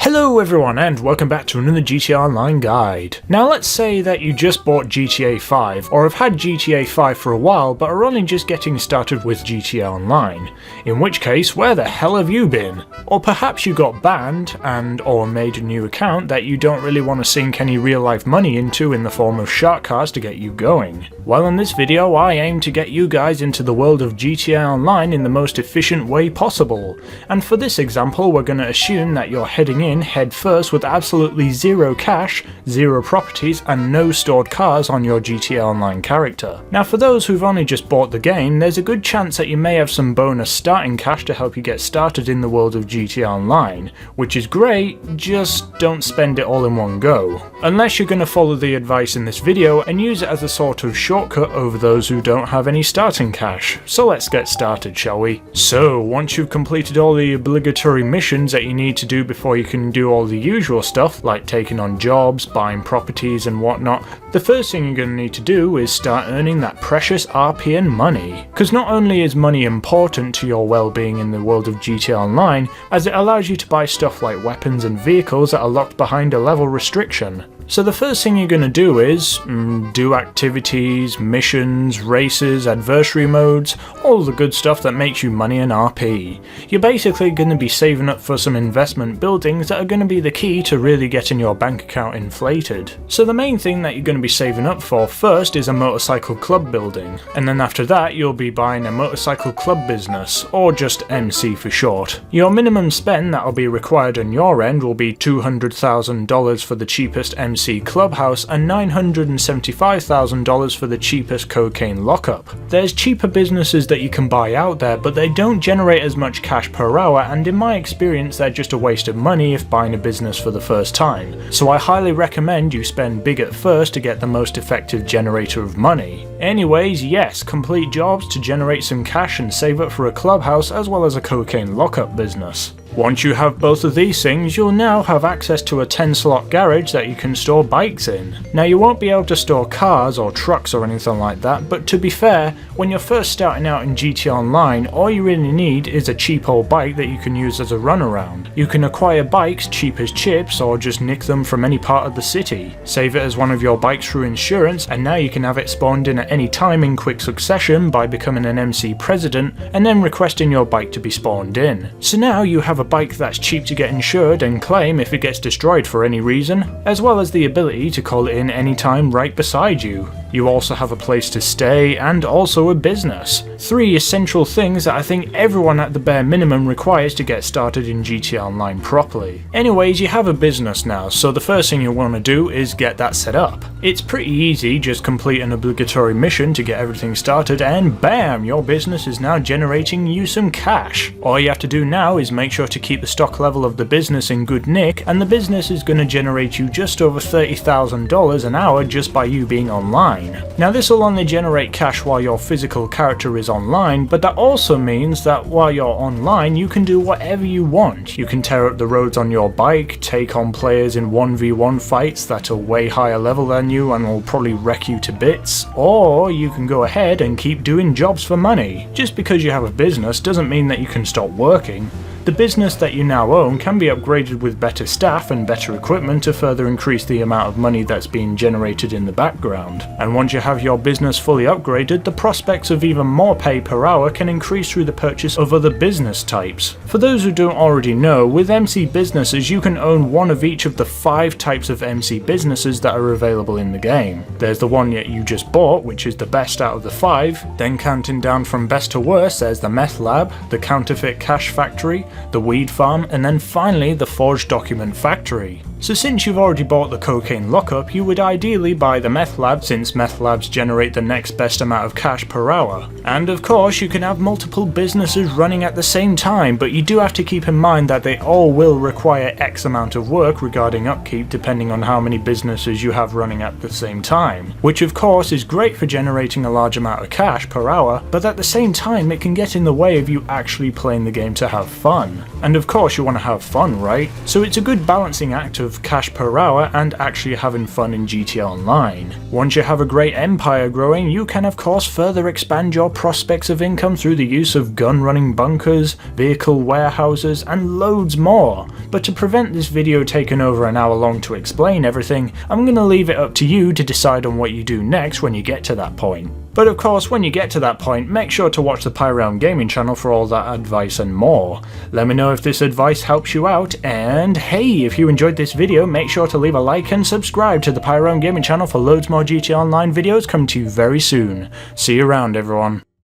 Hello everyone and welcome back to another GTA Online guide. Now let's say that you just bought GTA 5 or have had GTA 5 for a while but are only just getting started with GTA Online, in which case where the hell have you been? Or perhaps you got banned and or made a new account that you don't really want to sink any real life money into in the form of shark cars to get you going. Well, in this video I aim to get you guys into the world of GTA Online in the most efficient way possible, and for this example we're going to assume that you're heading in head first with absolutely zero cash, zero properties and no stored cars on your GTA Online character. Now for those who've only just bought the game, there's a good chance that you may have some bonus starting cash to help you get started in the world of GTA Online, which is great, just don't spend it all in one go. Unless you're going to follow the advice in this video and use it as a sort of shortcut over those who don't have any starting cash. So let's get started, shall we? So once you've completed all the obligatory missions that you need to do before you can do all the usual stuff like taking on jobs, buying properties and whatnot, the first thing you're going to need to do is start earning that precious RPN money. Because not only is money important to your well-being in the world of GTA Online, as it allows you to buy stuff like weapons and vehicles that are locked behind a level restriction. So the first thing you're going to do is do activities, missions, races, adversary modes, all the good stuff that makes you money and RP. You're basically going to be saving up for some investment buildings that are going to be the key to really getting your bank account inflated. So the main thing that you're going to be saving up for first is a motorcycle club building, and then after that you'll be buying a motorcycle club business, or just MC for short. Your minimum spend that will be required on your end will be $200,000 for the cheapest MC Clubhouse and $975,000 for the cheapest cocaine lockup. There's cheaper businesses that you can buy out there, but they don't generate as much cash per hour, and in my experience they're just a waste of money if buying a business for the first time. So I highly recommend you spend big at first to get the most effective generator of money. Anyways, yes, complete jobs to generate some cash and save up for a clubhouse as well as a cocaine lockup business. Once you have both of these things, you'll now have access to a 10-slot garage that you can store bikes in. Now you won't be able to store cars or trucks or anything like that, but to be fair, when you're first starting out in GTA Online, all you really need is a cheap old bike that you can use as a runaround. You can acquire bikes cheap as chips or just nick them from any part of the city. Save it as one of your bikes through insurance, and now you can have it spawned in at any time in quick succession by becoming an MC president and then requesting your bike to be spawned in. So now you have a bike that's cheap to get insured and claim if it gets destroyed for any reason, as well as the ability to call it in anytime right beside you. You also have a place to stay and also a business. Three essential things that I think everyone at the bare minimum requires to get started in GTA Online properly. Anyways, you have a business now, so the first thing you want to do is get that set up. It's pretty easy, just complete an obligatory mission to get everything started and bam, your business is now generating you some cash. All you have to do now is make sure to keep the stock level of the business in good nick, and the business is going to generate you just over $30,000 an hour just by you being online. Now this will only generate cash while your physical character is online, but that also means that while you're online you can do whatever you want. You can tear up the roads on your bike, take on players in 1v1 fights that are way higher level than you and will probably wreck you to bits, or you can go ahead and keep doing jobs for money. Just because you have a business doesn't mean that you can stop working. The business that you now own can be upgraded with better staff and better equipment to further increase the amount of money that's being generated in the background. And once you have your business fully upgraded, the prospects of even more pay per hour can increase through the purchase of other business types. For those who don't already know, with MC businesses you can own one of each of the 5 types of MC businesses that are available in the game. There's the one that you just bought, which is the best out of the 5, then counting down from best to worst there's the meth lab, the counterfeit cash factory, the weed farm, and then finally the forged document factory. So since you've already bought the cocaine lockup, you would ideally buy the meth lab, since meth labs generate the next best amount of cash per hour. And of course you can have multiple businesses running at the same time, but you do have to keep in mind that they all will require X amount of work regarding upkeep depending on how many businesses you have running at the same time, which of course is great for generating a large amount of cash per hour, but at the same time it can get in the way of you actually playing the game to have fun. fun. And of course you want to have fun, right? So it's a good balancing act of cash per hour and actually having fun in GTA Online. Once you have a great empire growing, you can of course further expand your prospects of income through the use of gun running bunkers, vehicle warehouses, and loads more. But to prevent this video taking over an hour long to explain everything, I'm going to leave it up to you to decide on what you do next when you get to that point. But of course, when you get to that point, make sure to watch the Pyrealm Gaming channel for all that advice and more. Let me know if this advice helps you out, and hey, if you enjoyed this video, make sure to leave a like and subscribe to the Pyrealm Gaming channel for loads more GTA Online videos coming to you very soon. See you around, everyone.